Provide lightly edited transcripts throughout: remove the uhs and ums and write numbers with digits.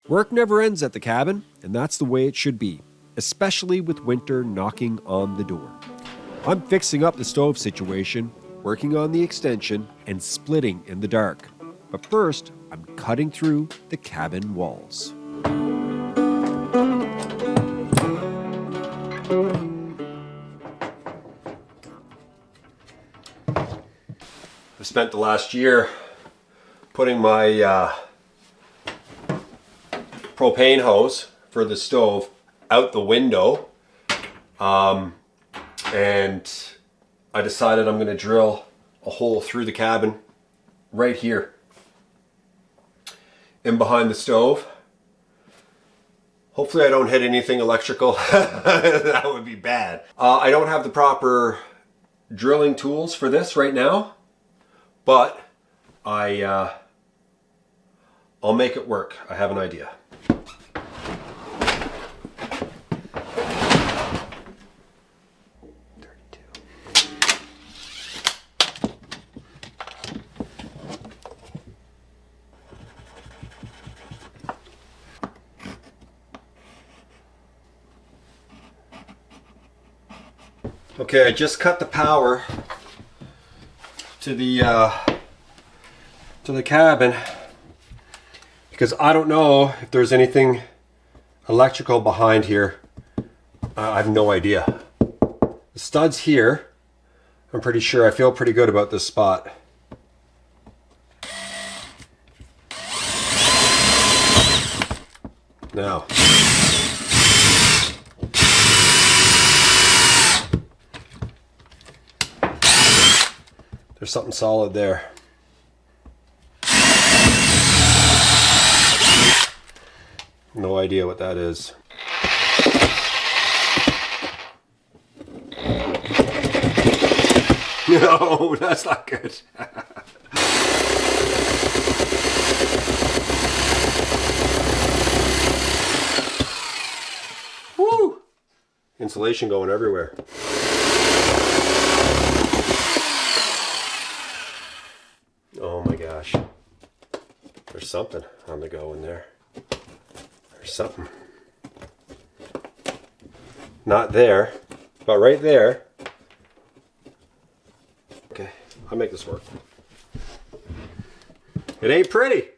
Work never ends at the cabin, and that's the way it should be, especially with winter knocking on the door. I'm fixing up the stove situation, working on the extension, and splitting in the dark. But first, I'm cutting through the cabin walls. I've spent the last year putting my propane hose for the stove out the window, and I decided I'm going to drill a hole through the cabin right here in behind the stove. Hopefully I don't hit anything electrical. That would be bad. I don't have the proper drilling tools for this right now, but I'll make it work. I have an idea. Okay, I just cut the power to the cabin because I don't know if there's anything electrical behind here. I have no idea. The stud's here. I'm pretty sure. I feel pretty good about this spot. Now. There's something solid there. No idea what that is. No, that's not good. Woo! Insulation going everywhere. Oh my gosh. There's something on the go in there. There's something. Not there, but right there. Okay, I'll make this work. It ain't pretty.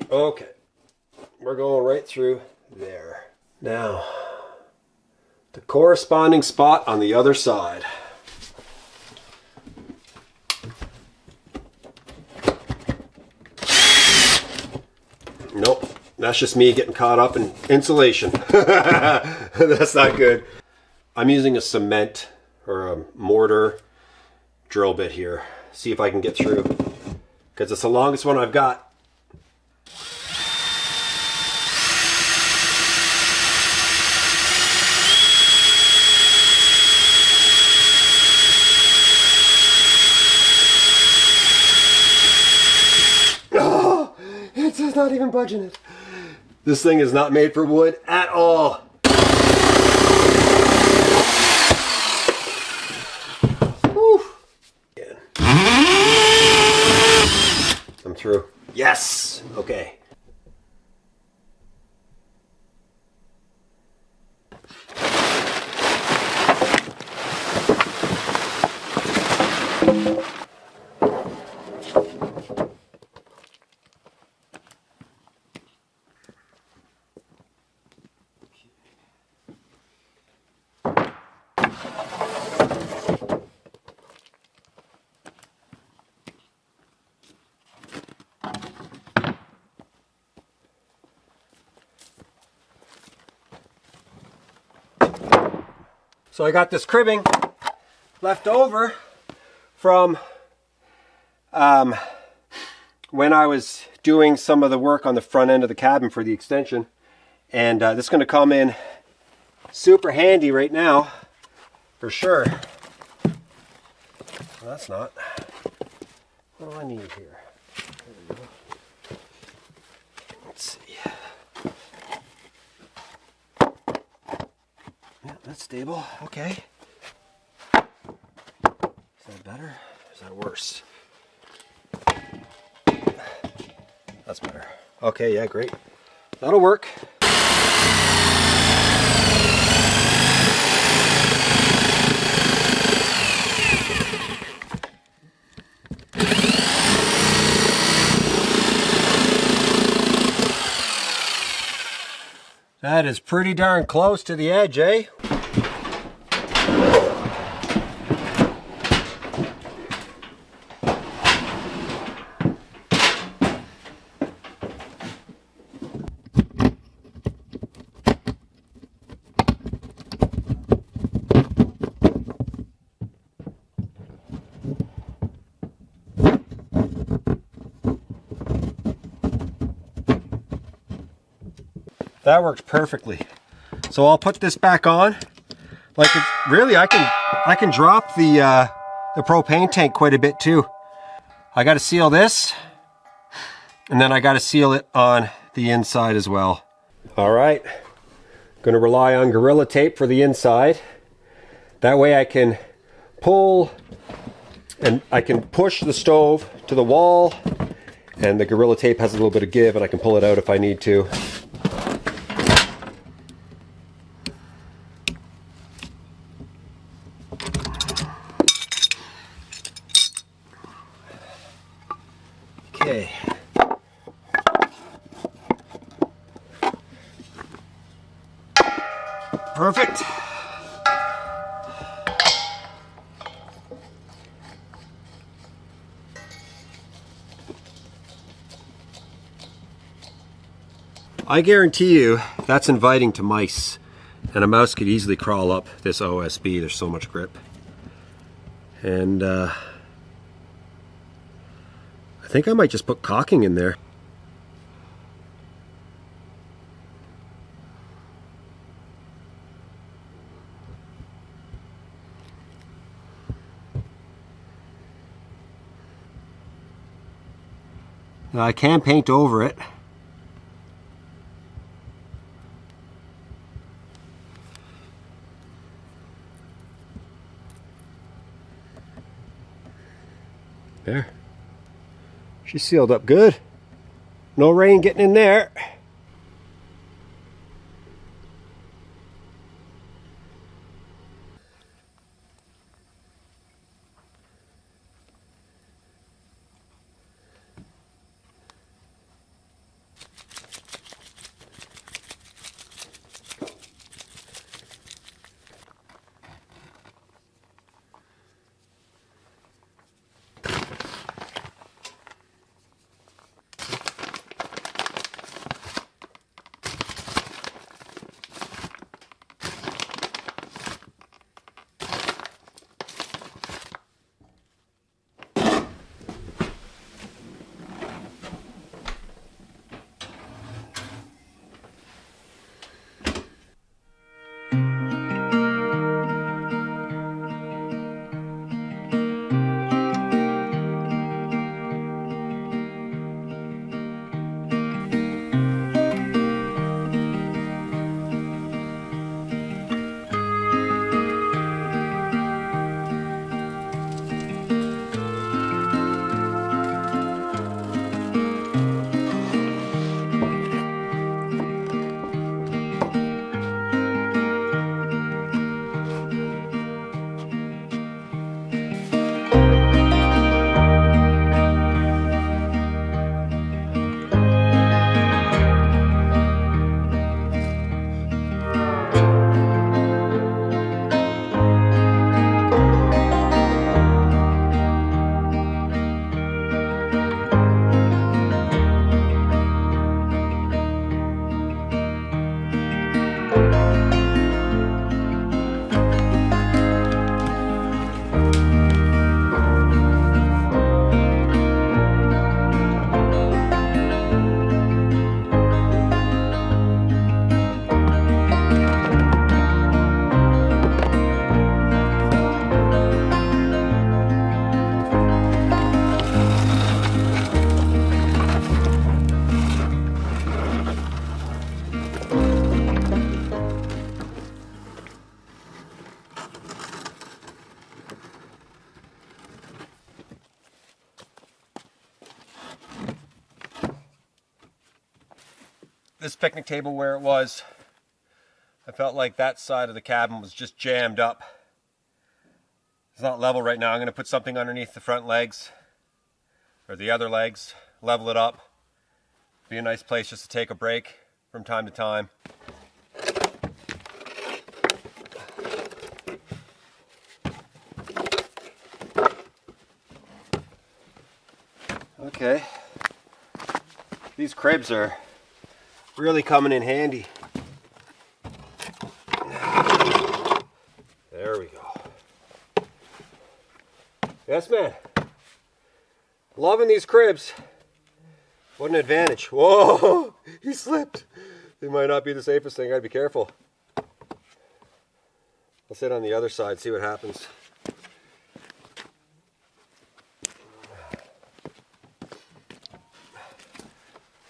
Okay, we're going right through there. Now, the corresponding spot on the other side. Nope, that's just me getting caught up in insulation. That's not good. I'm using a cement or a mortar drill bit here. See if I can get through, because it's the longest one I've got. It's not even budging it. This thing is not made for wood at all. Whew. I'm through. Yes! Okay. So I got this cribbing left over from when I was doing some of the work on the front end of the cabin for the extension. And this is going to come in super handy right now, for sure. Well, that's not. What do I need here? Let's see. That's stable. Okay. Is that better? Is that worse? That's better. Okay, yeah, great. That'll work. That is pretty darn close to the edge, eh? That works perfectly. So I'll put this back on. Like, it's, really, I can drop the propane tank quite a bit too. I got to seal this, and then I got to seal it on the inside as well. All right, going to rely on Gorilla Tape for the inside. That way I can pull and I can push the stove to the wall, and the Gorilla Tape has a little bit of give, and I can pull it out if I need to. Okay. Perfect. I guarantee you that's inviting to mice, and a mouse could easily crawl up this OSB. There's so much grip. And I think I might just put caulking in there. Now I can paint over it. There. She's sealed up good. No rain getting in there. this picnic table where it was, I felt like that side of the cabin was just jammed up. It's not level right now. I'm going to put something underneath the front legs, or the other legs, level it up. Be a nice place just to take a break from time to time. Okay, these cribs are really coming in handy. There we go. Yes, man. Loving these cribs. What an advantage. Whoa, he slipped. It might not be the safest thing. I'd be careful. I'll sit on the other side, see what happens.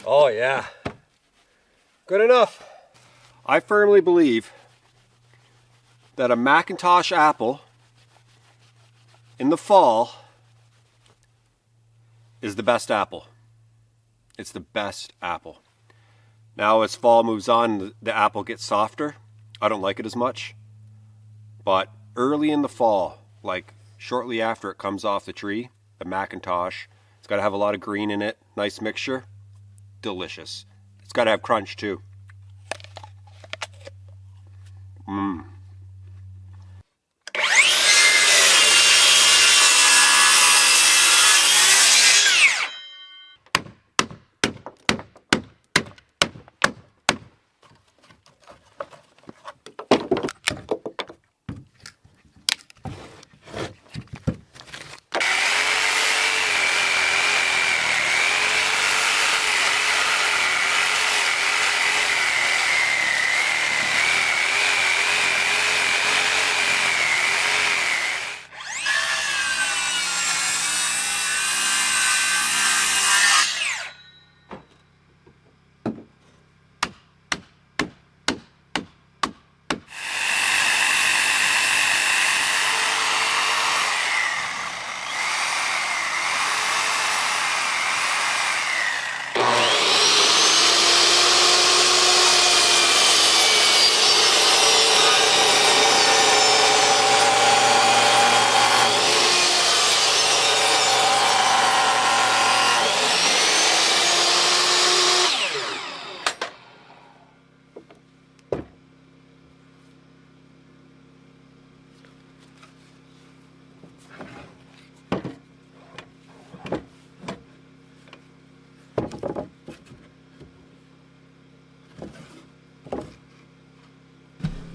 Oh yeah, good enough. I firmly believe that a Macintosh apple in the fall is the best apple. It's the best apple. Now as fall moves on, the apple gets softer. I don't like it as much. But early in the fall, like shortly after it comes off the tree, the Macintosh, it's got to have a lot of green in it, nice mixture. Delicious. It's got to have crunch too. Mmm.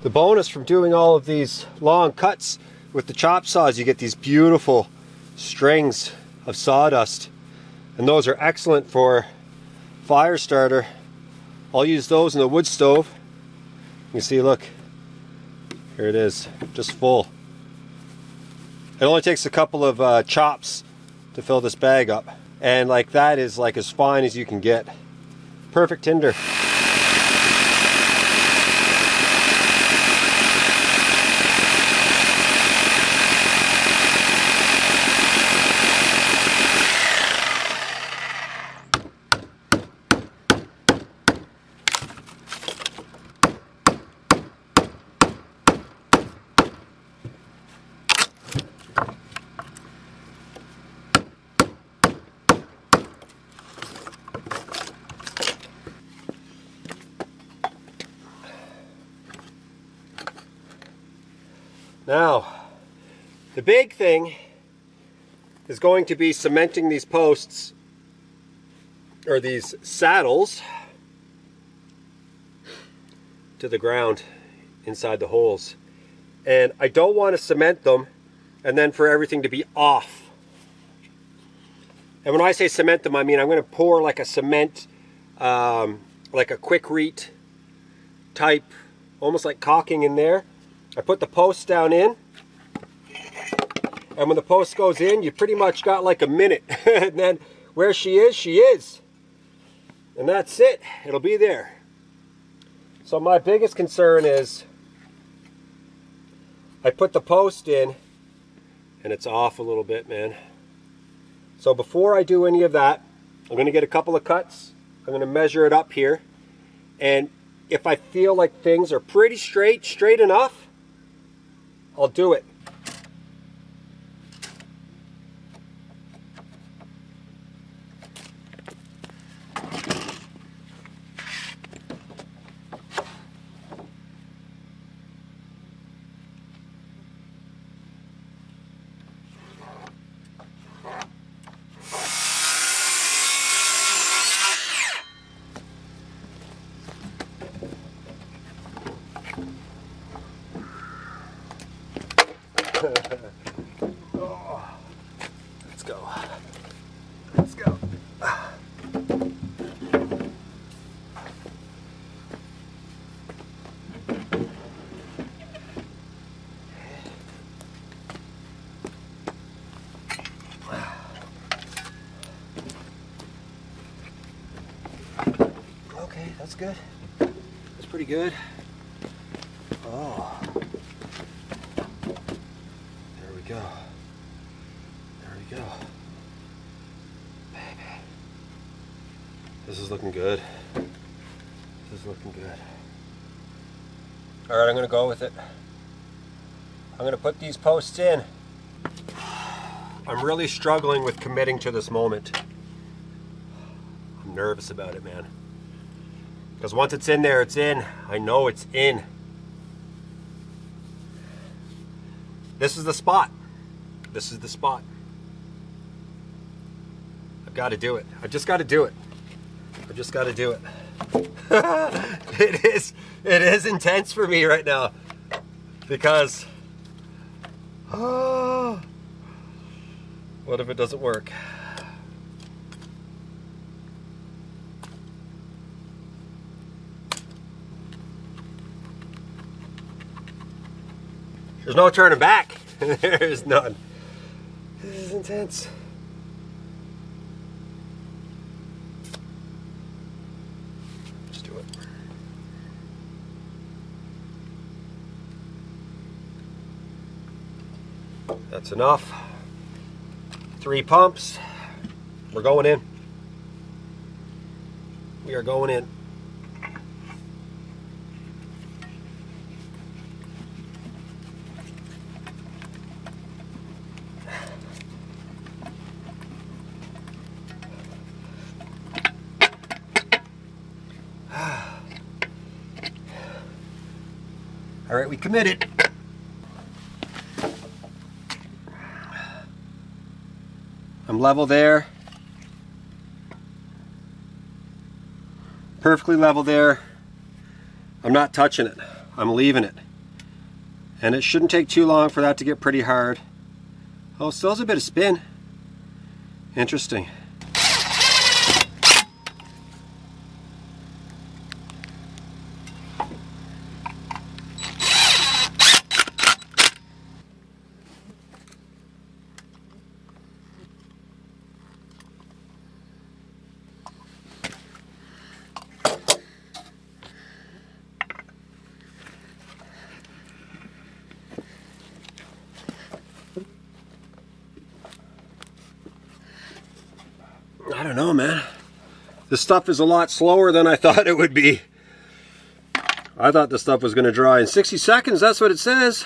The bonus from doing all of these long cuts with the chop saws, you get these beautiful strings of sawdust, and those are excellent for fire starter. I'll use those in the wood stove. You can see, look, here it is, just full. It only takes a couple of chops to fill this bag up, and like that is like as fine as you can get. Perfect tinder. Now, the big thing is going to be cementing these posts, or these saddles, to the ground inside the holes. And I don't want to cement them and then for everything to be off. And when I say cement them, I mean I'm going to pour like a cement, like a quikrete type, almost like caulking in there. I put the post down in, and when the post goes in, you pretty much got like a minute. And then where she is. And that's it. It'll be there. So my biggest concern is I put the post in, and it's off a little bit, man. So before I do any of that, I'm going to get a couple of cuts. I'm going to measure it up here. And if I feel like things are pretty straight enough, I'll do it. Oh, let's go. Let's go. Okay, that's good. That's pretty good. Oh. There we go. There we go. Baby. This is looking good. This is looking good. Alright, I'm going to go with it. I'm going to put these posts in. I'm really struggling with committing to this moment. I'm nervous about it, man. Because once it's in there, it's in. I know it's in. This is the spot. This is the spot. I've got to do it. I just got to do it. I just got to do it. It is intense for me right now. Because, what if it doesn't work? There's no turning back. There's none. This is intense. Just do it. That's enough. 3 pumps. We're going in. We are going in. All right, we committed. I'm level there. Perfectly level there. I'm not touching it. I'm leaving it. And it shouldn't take too long for that to get pretty hard. Oh, still has a bit of spin. Interesting. I don't know, man. This stuff is a lot slower than I thought it would be. I thought this stuff was going to dry in 60 seconds. That's what it says.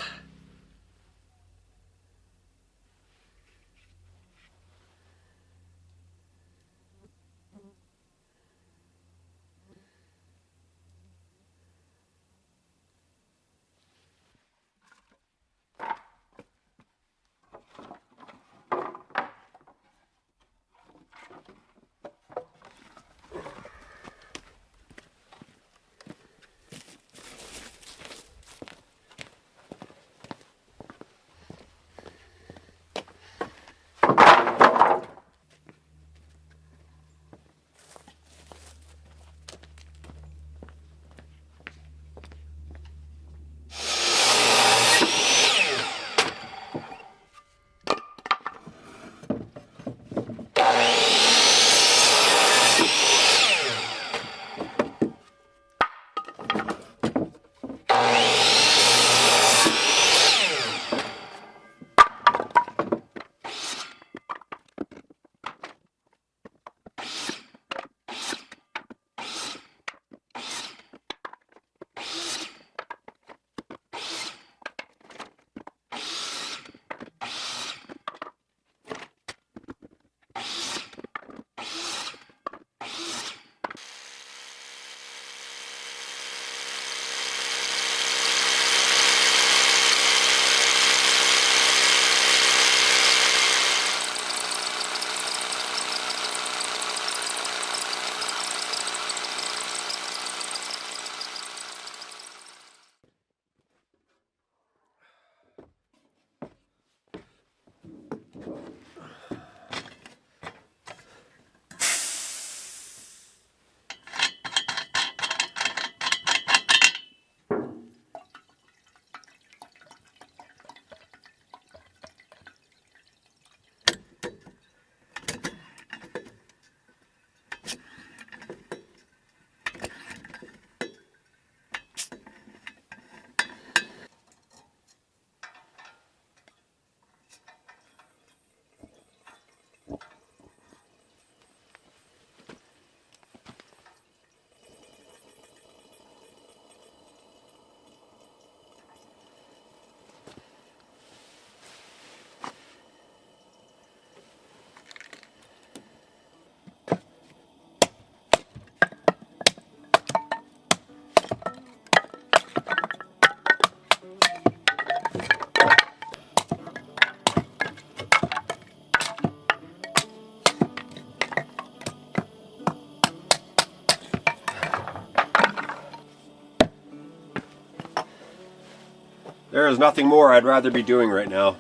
There is nothing more I'd rather be doing right now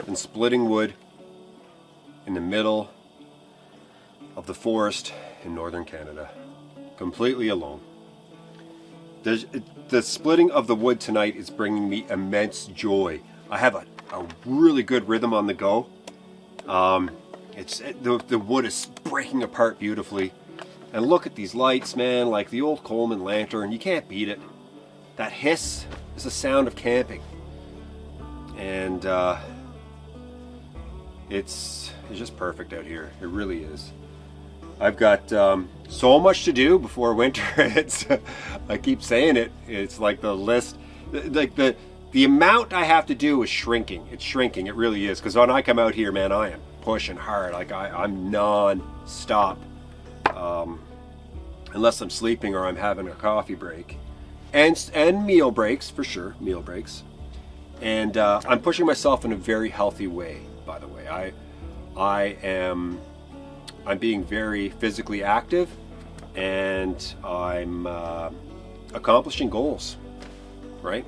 than splitting wood in the middle of the forest in northern Canada, completely alone. The splitting of the wood tonight is bringing me immense joy. I have a really good rhythm on the go. The wood is breaking apart beautifully. And look at these lights, man, like the old Coleman lantern. You can't beat it. That hiss is the sound of camping. And it's just perfect out here. It really is. I've got so much to do before winter hits. I keep saying it. It's like the list, like the amount I have to do is shrinking. It's shrinking. It really is. Because when I come out here, man, I am pushing hard. Like I'm non-stop. Unless I'm sleeping or I'm having a coffee break. And meal breaks, for sure. Meal breaks. And I'm pushing myself in a very healthy way, by the way. I'm being very physically active, and I'm accomplishing goals, right?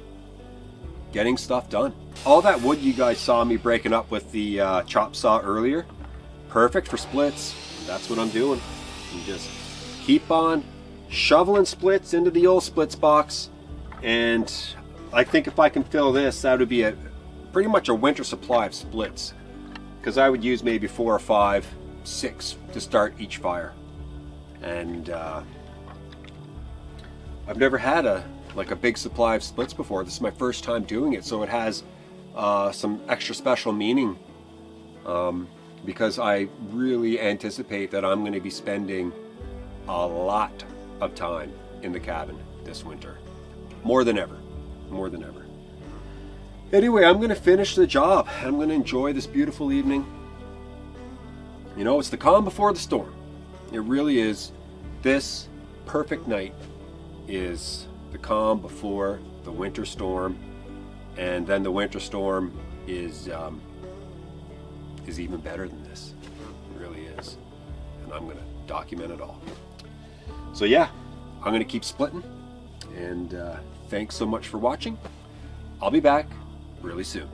Getting stuff done. All that wood you guys saw me breaking up with the chop saw earlier, perfect for splits. That's what I'm doing. You just keep on shoveling splits into the old splits box, and I think if I can fill this, that would be pretty much a winter supply of splits, because I would use maybe 4 or 5, 6 to start each fire. And I've never had a big supply of splits before. This is my first time doing it, so it has some extra special meaning, because I really anticipate that I'm going to be spending a lot of time in the cabin this winter, more than ever. Anyway, I'm going to finish the job. I'm going to enjoy this beautiful evening. You know, it's the calm before the storm. It really is. This perfect night is the calm before the winter storm, and then the winter storm is even better than this. It really is. And I'm going to document it all. So yeah, I'm going to keep splitting, and thanks so much for watching. I'll be back really soon.